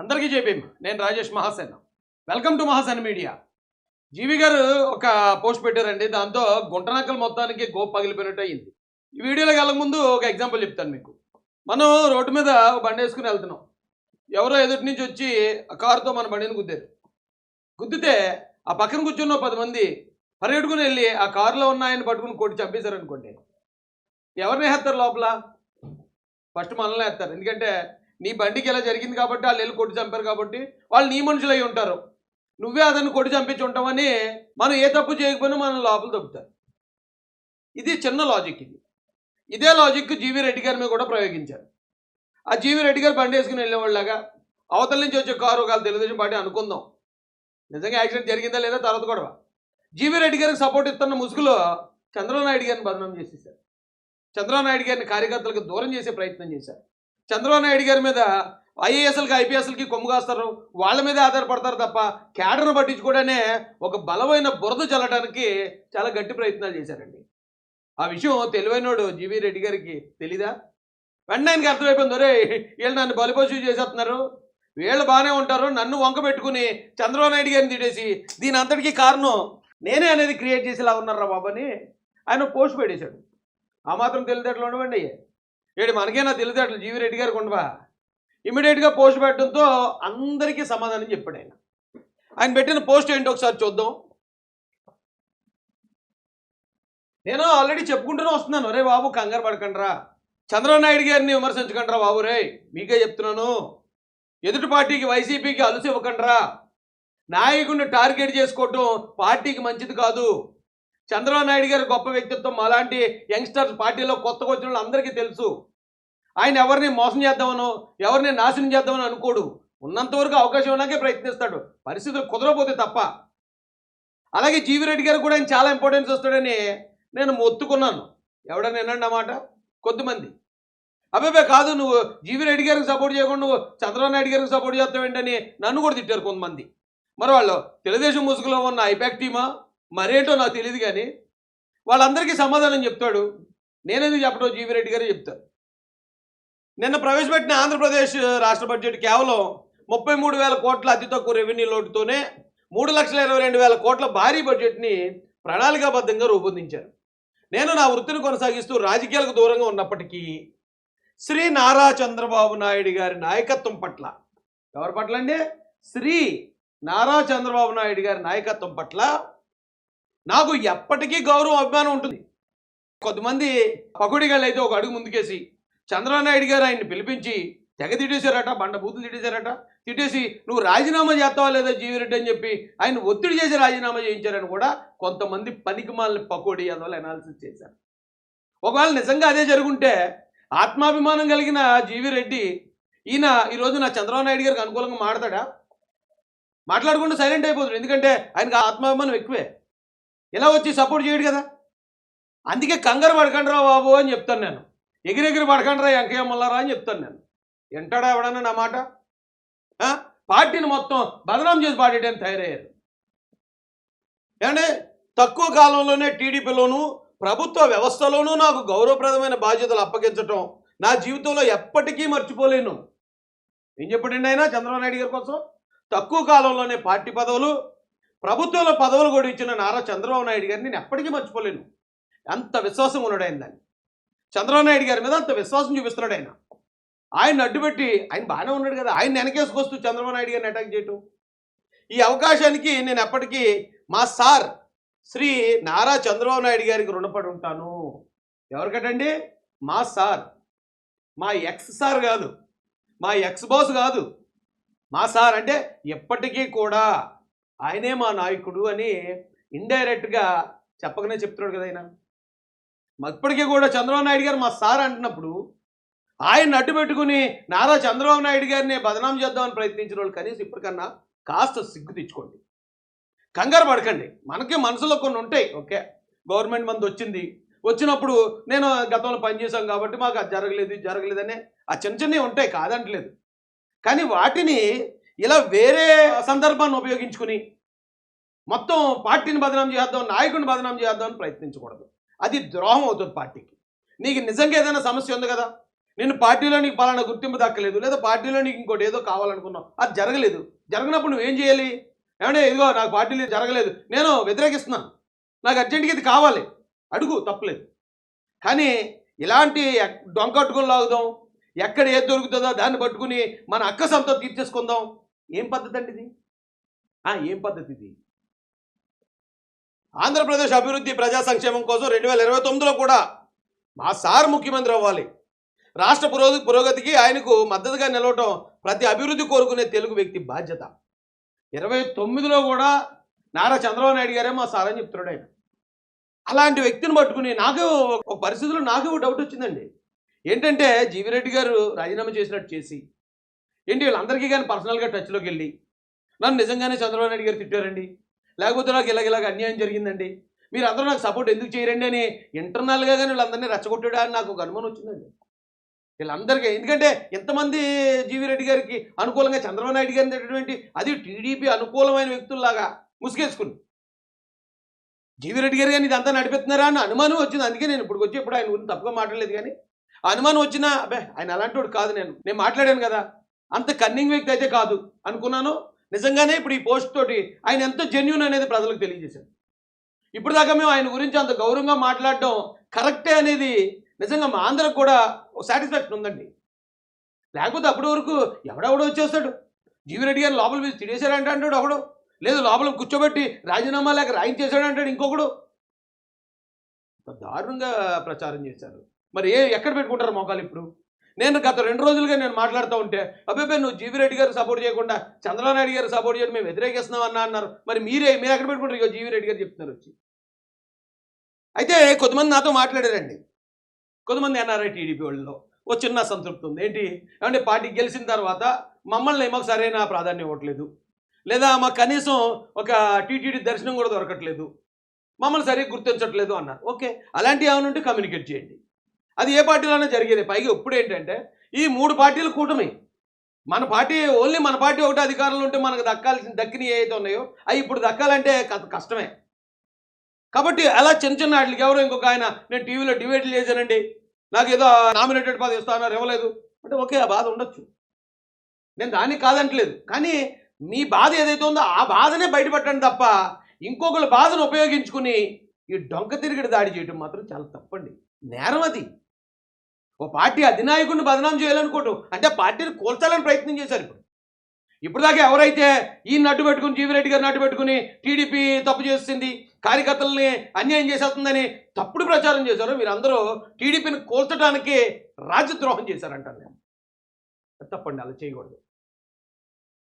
అందరికీ చెప్పేం నేను Rajesh Mahasena. Welcome to Mahasena media. GV గారు ఒక పోస్ట్ పెట్టారండి. దాంతో గుంటనక్కలు మొత్తానికి గోప్ పగిలిపోయినట్టు అయింది. ఈ వీడియోలోకి వెళ్ళక ముందు ఒక ఎగ్జాంపుల్ చెప్తాను మీకు. మనం రోడ్డు మీద బండి వేసుకుని వెళ్తున్నాం. ఎవరో ఎదుటి నుంచి వచ్చి ఆ కారుతో మన బండిని గుద్దారు. గుద్దితే ఆ పక్కన కూర్చున్న 10 మంది పరిగెట్టుకుని వెళ్ళి ఆ కారులో ఉన్న ఆయన పట్టుకుని కొట్టి చంపేశారు అనుకోండి. ఎవరిని వేస్తారు లోపల? ఫస్ట్ మనల్ని వేస్తారు. ఎందుకంటే నీ బండికి ఇలా జరిగింది కాబట్టి వాళ్ళు వెళ్ళి కొట్టి చంపారు కాబట్టి వాళ్ళు నీ మనుషులు అయి ఉంటారు. నువ్వే అతన్ని కొట్టి చంపించి ఉంటామని మనం ఏ తప్పు చేయకపోయినా మనం లోపల దొబ్బుతారు. ఇది చిన్న లాజిక్. ఇదే లాజిక్ జీవీ రెడ్డి గారి మీద కూడా ప్రయోగించారు. ఆ జీవీ రెడ్డి గారు బండి వేసుకుని వెళ్ళేవాళ్ళలాగా అవతల నుంచి వచ్చే కారు ఒకవేళ తెలుగుదేశం పార్టీ అనుకుందాం, నిజంగా యాక్సిడెంట్ జరిగిందా లేదా తర్వాత కూడా జీవీ రెడ్డి గారికి సపోర్ట్ ఇస్తున్న ముసుగులో చంద్రబాబు నాయుడు గారిని బదనాం చేసేసారు. చంద్రబాబు నాయుడు గారిని కార్యకర్తలకు దూరం చేసే ప్రయత్నం చేశారు. చంద్రబాబు నాయుడు గారి మీద ఐఏఎస్ఎల్కి ఐపీఎస్ఎల్కి కొమ్ము కాస్తారు, వాళ్ళ మీదే ఆధారపడతారు తప్ప క్యాడర్ను పట్టించుకోవడానే ఒక బలమైన బురద చల్లడానికి చాలా గట్టి ప్రయత్నాలు చేశారండి. ఆ విషయం తెలివైనోడు జీవీ రెడ్డి గారికి తెలీదా? వెంటనే ఆయనకి అర్థమైపోయింది, ఒరే వీళ్ళు నన్ను బలిపోషు చేసేస్తున్నారు, వీళ్ళు బాగానే ఉంటారు, నన్ను వంక పెట్టుకుని చంద్రబాబు నాయుడు గారిని తిట్టేసి దీని అంతటికీ కారణం నేనే అనేది క్రియేట్ చేసేలా ఉన్నారా బాబు అని ఆయన పోస్ట్ పెట్టేశాడు. ఆ మాత్రం తెలివితేటలు ఉండవండి అయ్యే. ఏడు మనకేనా తెలివితేటలు జీవీ రెడ్డి గారికి ఉండవా? ఇమీడియట్గా పోస్ట్ పెట్టడంతో అందరికీ సమాధానం చెప్పాడు ఆయన. ఆయన పెట్టిన పోస్ట్ ఏంటో ఒకసారి చూద్దాం. నేను ఆల్రెడీ చెప్పుకుంటూనే వస్తున్నాను, రే బాబు కంగారు పడకండిరా, చంద్రబాబు నాయుడు గారిని విమర్శించకండిరా బాబు, రే మీకే చెప్తున్నాను, ఎదుటి పార్టీకి వైసీపీకి అలుసు ఇవ్వకండిరా, నాయకుడిని టార్గెట్ చేసుకోవటం పార్టీకి మంచిది కాదు. చంద్రబాబు నాయుడు గారి గొప్ప వ్యక్తిత్వం అలాంటి యంగ్స్టర్స్ పార్టీలో కొత్తగా వచ్చిన వాళ్ళు అందరికీ తెలుసు. ఆయన ఎవరిని మోసం చేద్దామనో ఎవరిని నాశనం చేద్దామని అనుకోడు, ఉన్నంతవరకు అవకాశం ఉన్నాకే ప్రయత్నిస్తాడు, పరిస్థితులు కుదరపోతే తప్ప. అలాగే జీవీ రెడ్డి గారు కూడా ఆయన చాలా ఇంపార్టెన్స్ వస్తాడని నేను మొత్తుకున్నాను. ఎవడని వినండి అన్నమాట కొద్దిమంది. అబ్బాయి కాదు, నువ్వు జీవీ రెడ్డి గారికి సపోర్ట్ చేయకుండా నువ్వు చంద్రబాబు నాయుడు గారికి సపోర్ట్ చేస్తావేంటని నన్ను కూడా తిట్టారు కొంతమంది. మరి వాళ్ళు తెలుగుదేశం ముసుగులో ఉన్న ఐపాక్ టీమా మరేంటో నాకు తెలియదు, కానీ వాళ్ళందరికీ సమాధానం చెప్తాడు. నేనేది చెప్పడం జీవీ రెడ్డి గారే చెప్తారు. నిన్న ప్రవేశపెట్టిన ఆంధ్రప్రదేశ్ రాష్ట్ర బడ్జెట్ కేవలం 33,000 కోట్ల అతి తక్కువ రెవెన్యూ లోటుతోనే 3,22,000 కోట్ల భారీ బడ్జెట్ని ప్రణాళికాబద్ధంగా రూపొందించారు. నేను నా వృత్తిని కొనసాగిస్తూ రాజకీయాలకు దూరంగా ఉన్నప్పటికీ శ్రీ నారా చంద్రబాబు నాయుడు గారి నాయకత్వం పట్ల, ఎవరి పట్ల అండి? శ్రీ నారా చంద్రబాబు నాయుడు గారి నాయకత్వం పట్ల నాకు ఎప్పటికీ గౌరవం అభిమానం ఉంటుంది. కొంతమంది పకోడీగాళ్ళు అయితే ఒక అడుగు ముందుకేసి చంద్రబాబు నాయుడు గారు ఆయన్ని పిలిపించి తెగ తిట్టేశారట, బండ బూతులు తిట్టేశారట. తిట్టేసి నువ్వు రాజీనామా చేస్తావా లేదా జీవీ రెడ్డి అని చెప్పి ఆయన ఒత్తిడి చేసి రాజీనామా చేయించారని కూడా కొంతమంది పనికిమాలిన పకోడీ అందువల్ల అనాలిసిస్ చేశారు. ఒకవేళ నిజంగా అదే జరుగుంటే ఆత్మాభిమానం కలిగిన జీవీ రెడ్డి ఈయన ఈరోజు నా చంద్రబాబు నాయుడు గారికి అనుకూలంగా మాట్లాడతాడా? మాట్లాడకుండా సైలెంట్ అయిపోతాడు. ఎందుకంటే ఆయనకు ఆత్మాభిమానం ఎక్కువే. ఇలా వచ్చి సపోర్ట్ చేయడు కదా. అందుకే కంగారు పడకండి రా బాబు అని చెప్తాను నేను. ఎగిరెగిరి పడకండి రా వెంకయ్య మల్లారా అని చెప్తాను నేను. ఎంటాడా ఎవడన్నా నా మాట? పార్టీని మొత్తం బదనాం చేసి పాడేయడానికి తయారయ్యారు. ఏమంటే తక్కువ కాలంలోనే టీడీపీలోనూ ప్రభుత్వ వ్యవస్థలోనూ నాకు గౌరవప్రదమైన బాధ్యతలు అప్పగించటం నా జీవితంలో ఎప్పటికీ మర్చిపోలేను. ఏం చెప్పండి ఆయన చంద్రబాబు నాయుడు గారి కోసం? తక్కువ కాలంలోనే పార్టీ పదవులు, ప్రభుత్వంలో పదవులు కూడా ఇచ్చిన నారా చంద్రబాబు నాయుడు గారిని నేను ఎప్పటికీ మర్చిపోలేను. అంత విశ్వాసం ఉన్నాడు ఆయన. దాన్ని చంద్రబాబు నాయుడు గారి మీద అంత విశ్వాసం చూపిస్తున్నాడు ఆయన. ఆయన అడ్డుపెట్టి ఆయన బాగానే ఉన్నాడు కదా, ఆయన వెనకేసుకొస్తూ చంద్రబాబు నాయుడు గారిని అటాక్ చేయటం. ఈ అవకాశానికి నేను ఎప్పటికీ మా సార్ శ్రీ నారా చంద్రబాబు నాయుడు గారికి రుణపడి ఉంటాను. ఎవరికటండి? మా సార్, మా ఎక్స్ సార్ కాదు, మా ఎక్స్ బాస్ కాదు, మా సార్ అంటే ఎప్పటికీ కూడా ఆయనే మా నాయకుడు అని ఇండైరెక్ట్గా చెప్పకనే చెప్తున్నాడు కదా ఆయన. ఇప్పటికీ కూడా చంద్రబాబు నాయుడు గారు మా సార్ అంటున్నప్పుడు ఆయన అడ్డు పెట్టుకుని నారా చంద్రబాబు నాయుడు గారిని బదనాం చేద్దామని ప్రయత్నించిన వాళ్ళు కనీసం ఇప్పటికన్నా కాస్త సిగ్గు తెచ్చుకోండి. కంగారు పడకండి. మనకి మనసులో కొన్ని ఉంటాయి. ఓకే, గవర్నమెంట్ మంది వచ్చినప్పుడు నేను గతంలో పనిచేశాం కాబట్టి మాకు అది జరగలేదని ఆ చిన్నవి ఉంటాయి, కాదంటలేదు. కానీ వాటిని ఇలా వేరే సందర్భాన్ని ఉపయోగించుకుని మొత్తం పార్టీని బదనాం చేద్దాం, నాయకుడిని బదనాం చేద్దామని ప్రయత్నించకూడదు. అది ద్రోహం అవుతుంది పార్టీకి. నీకు నిజంగా ఏదైనా సమస్య ఉంది కదా, నేను పార్టీలో నీకు పలానా గుర్తింపు దక్కలేదు, లేదా పార్టీలో నీకు ఇంకోటి ఏదో కావాలనుకున్నావు, అది జరగలేదు. జరగనప్పుడు నువ్వేం చేయాలి? ఏమంటే ఇదిగో నాకు పార్టీలో జరగలేదు, నేను వ్యతిరేకిస్తున్నాను, నాకు అర్జెంటుగా ఇది కావాలి, అడుగు, తప్పలేదు. కానీ ఇలాంటి డొంకట్టుకుని లాగుదాం, ఎక్కడ ఏది దొరుకుతుందో దాన్ని పట్టుకుని మన అక్క సంతో తీర్చేసుకుందాం, ఏం పద్ధతి అండి ఇది? ఏం పద్ధతి ఇది? ఆంధ్రప్రదేశ్ అభివృద్ధి ప్రజా సంక్షేమం కోసం 2029లో కూడా మా సార్ ముఖ్యమంత్రి అవ్వాలి. రాష్ట్ర పురోగతికి ఆయనకు మద్దతుగా నిలవటం ప్రతి అభివృద్ధి కోరుకునే తెలుగు వ్యక్తి బాధ్యత. 29లో కూడా నారా చంద్రబాబు నాయుడు గారే మా సార్ అని చెప్తున్నాడు ఆయన. అలాంటి వ్యక్తిని పట్టుకుని నాకు ఒక పరిస్థితుల్లో నాకు డౌట్ వచ్చిందండి. ఏంటంటే జీవి రెడ్డి గారు రాజీనామా చేసినట్టు చేసి ఏంటి వీళ్ళందరికీ కానీ పర్సనల్గా టచ్లోకి వెళ్ళి నన్ను నిజంగానే చంద్రబాబు నాయుడు గారు తిట్టారండి, లేకపోతే నాకు ఇలాగ అన్యాయం జరిగిందండి, మీరు అందరూ నాకు సపోర్ట్ ఎందుకు చేయరండి అని ఇంటర్నల్గా కానీ వీళ్ళందరినీ రెచ్చగొట్టాడా అని నాకు ఒక అనుమానం వచ్చిందండి. వీళ్ళందరికీ ఎందుకంటే ఎంతమంది జీవి రెడ్డి గారికి అనుకూలంగా చంద్రబాబు నాయుడు గారిని తిట్టటువంటి, అది టీడీపీ అనుకూలమైన వ్యక్తుల్లాగా ముసుగేసుకుని జీవి రెడ్డి గారు కానీ ఇదంతా నడిపిస్తున్నారా అని అనుమానం వచ్చింది. అందుకే నేను ఇప్పుడు వచ్చి ఆయన గురించి తప్పుగా మాట్లాడలేదు. కానీ అనుమానం వచ్చినా అబ్బే ఆయన అలాంటి వాడు కాదు, నేను మాట్లాడాను కదా, అంత కన్నింగ్ వ్యక్తి అయితే కాదు అనుకున్నాను. నిజంగానే ఇప్పుడు ఈ పోస్ట్ తోటి ఆయన ఎంత జెన్యూన్ అనేది ప్రజలకు తెలియజేశారు. ఇప్పుడు దాకా మేము ఆయన గురించి అంత గౌరవంగా మాట్లాడడం కరెక్టే అనేది నిజంగా మా ఆంధ్రకు కూడా ఒక సాటిస్ఫాక్షన్ ఉందండి. లేకపోతే అప్పటి వరకు ఎవడెవడో వచ్చేస్తాడు, జీవి రెడ్డి గారు లోపల మీద తినేశారంటే అంటాడు ఒకడు, లేదు లోపల కూర్చోబెట్టి రాజీనామా లేక రాయించేశాడు అంటాడు ఇంకొకడు. దారుణంగా ప్రచారం చేశారు. మరి ఎక్కడ పెట్టుకుంటారు మోకాలు ఇప్పుడు? నేను గత 2 రోజులుగా నేను మాట్లాడుతూ ఉంటే అబ్బాయి నువ్వు జీవి రెడ్డి గారు సపోర్ట్ చేయకుండా చంద్రబాబు నాయుడు గారు సపోర్ట్ చేయడం మేము వ్యతిరేకిస్తున్నాం అన్నారు. మరి మీరు ఎక్కడ పెట్టుకుంటారు? ఇక జీవి రెడ్డి గారు చెప్తున్నారు వచ్చి. అయితే కొంతమంది నాతో మాట్లాడారండి, కొంతమంది ఎన్ఆర్ఐ టీడీపీ వాళ్ళలో ఓ చిన్న సంతృప్తి ఉంది. ఏంటి అంటే పార్టీ గెలిచిన తర్వాత మమ్మల్ని మాకు సరైన ప్రాధాన్యం ఇవ్వట్లేదు, లేదా మాకు కనీసం ఒక టీటీడీ దర్శనం కూడా దొరకట్లేదు, మమ్మల్ని సరిగ్గా గుర్తించట్లేదు అన్నారు. ఓకే, అలాంటివి ఏమైనా ఉంటే కమ్యూనికేట్ చేయండి, అది ఏ పార్టీలోనే జరిగేది. పైగా ఇప్పుడు ఏంటంటే ఈ 3 పార్టీలు కూటమి, మన పార్టీ ఓన్లీ మన పార్టీ ఒకటి అధికారంలో ఉంటే మనకు దక్కిన ఏవైతే ఉన్నాయో అవి ఇప్పుడు దక్కాలంటే కష్టమే. కాబట్టి అలా చిన్న వాటికి ఎవరో ఇంకొక ఆయన నేను టీవీలో డిబేట్లు చేశానండి, నాకు ఏదో నామినేటెడ్ పదవి ఇస్తానన్నారు, ఇవ్వలేదు అంటే ఓకే, ఆ బాధ ఉండొచ్చు, నేను దాన్ని కాదంటలేదు. కానీ మీ బాధ ఏదైతే ఉందో ఆ బాధనే బయటపెట్టండి తప్ప ఇంకొకరి బాధను ఉపయోగించుకుని ఈ డొంక తిరిగిడి దాడి చేయడం మాత్రం చాలా తప్పండి, నేరం అది. ఓ పార్టీ అధినాయకుడిని బదనాం చేయాలనుకోవటం అంటే పార్టీని కూల్చాలని ప్రయత్నం చేశారు. ఇప్పుడు దాకా ఎవరైతే ఈ నడ్డు పెట్టుకుని జీవి రెడ్డి గారిని నడ్డు పెట్టుకుని టీడీపీ తప్పు చేస్తుంది, కార్యకర్తల్ని అన్యాయం చేసేస్తుందని తప్పుడు ప్రచారం చేశారో మీరందరూ టీడీపీని కూల్చడానికి రాజ్యద్రోహం చేశారంటారు. తప్పండి, అలా చేయకూడదు.